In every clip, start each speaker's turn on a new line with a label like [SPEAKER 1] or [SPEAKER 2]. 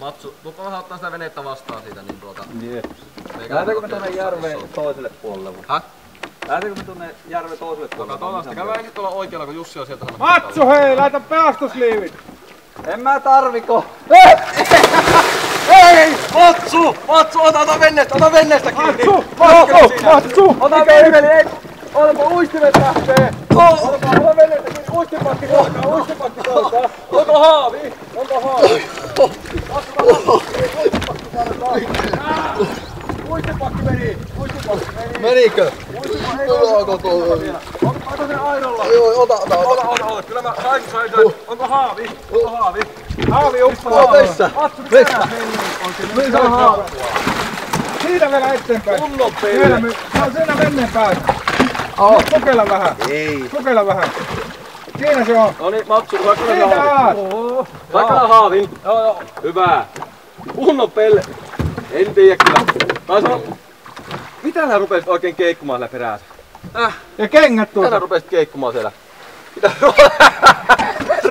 [SPEAKER 1] Matsu, tuuppa vähän ottaa sitä venettä vastaan siitä, niin
[SPEAKER 2] Jep. Lähdetäänkö me tuonne järven toiselle puolelle?
[SPEAKER 1] Häh?
[SPEAKER 2] Lähdetäänkö me tuonne järven toiselle puolelle?
[SPEAKER 1] Katsotaan vasta, käydään ensin tuolla oikealla, kun Jussi on sieltä.
[SPEAKER 3] Matsu, hei, laita pelastusliivit!
[SPEAKER 2] En mä tarviko!
[SPEAKER 3] Hei!
[SPEAKER 1] Matsu! Matsu, ota venneestä kiinni!
[SPEAKER 3] Matsu!
[SPEAKER 2] Ota veiveli, ei! Olpa uistimet lähtee! Ota venneestä kiinni, uistipakki soutaa! Onko haavi? Uistipakki meni!
[SPEAKER 1] Menikö?
[SPEAKER 2] Ota sen airolla!
[SPEAKER 1] Joo, ota.
[SPEAKER 3] Kyllä mä sain. Onko haavi? Haavi uppaa!
[SPEAKER 1] Vessa!
[SPEAKER 3] Missä on haavi? Siitä vielä eteenpäin.
[SPEAKER 1] Kunnon peli!
[SPEAKER 3] Se on siinä venneen päässä. Kokeilla vähän.
[SPEAKER 1] Ei.
[SPEAKER 3] Kokeilla vähän. Siinä se on.
[SPEAKER 2] Noniin, Matsu, saat kyllä
[SPEAKER 3] Siitä
[SPEAKER 2] haavin.
[SPEAKER 3] alas.
[SPEAKER 2] Saat kyllä haavin. Joo. Hyvä. Kunnon pelle. En tiedä kyllä. Mitä nää rupesit oikein keikkumaan siellä perässä?
[SPEAKER 3] Ja kengät
[SPEAKER 2] Mitä
[SPEAKER 3] tuossa.
[SPEAKER 2] nää rupesit keikkumaan siellä? Mitä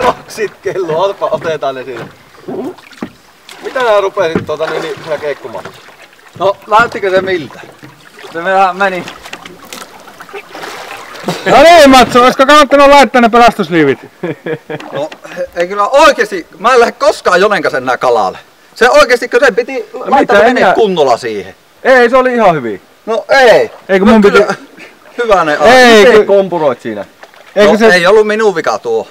[SPEAKER 2] roksit kello? Otetaan ne siinä. Mitä nää rupesit siellä keikkumaan?
[SPEAKER 1] No, näyttikö se miltä?
[SPEAKER 2] Se vähän meni.
[SPEAKER 3] No niin Matsu, olisiko kannattanut laittaa ne pelastusliivit?
[SPEAKER 1] No, ei kyllä oikeesti, mä en lähde koskaan Jonenkasen nää kalalle. Se oikeesti, kun se piti laittaa veneet kunnolla siihen.
[SPEAKER 2] Ei, se oli ihan hyvin.
[SPEAKER 1] No ei.
[SPEAKER 3] Eikö
[SPEAKER 1] No
[SPEAKER 3] mun piti...
[SPEAKER 1] kyllä, hyvänen asia.
[SPEAKER 3] Ei,
[SPEAKER 2] kompuroit siinä.
[SPEAKER 3] eikö
[SPEAKER 1] No,
[SPEAKER 3] se...
[SPEAKER 1] ei ollut minun vika tuo.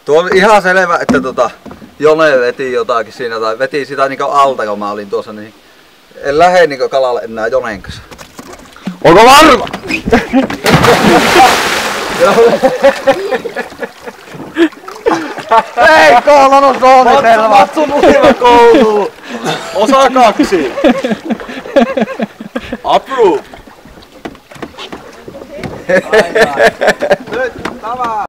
[SPEAKER 1] Tuo oli ihan selvä, että Jone veti jotakin siinä tai veti sitä niinku alta, kun mä olin tuossa, niin en lähde niinku kalalle enää Jonen kanssa.
[SPEAKER 3] Onko varma?
[SPEAKER 1] Ei koulun suunnitelma!
[SPEAKER 2] Matsun ultima koulu. Osa 2. Approve.
[SPEAKER 1] Nyt, tavaa!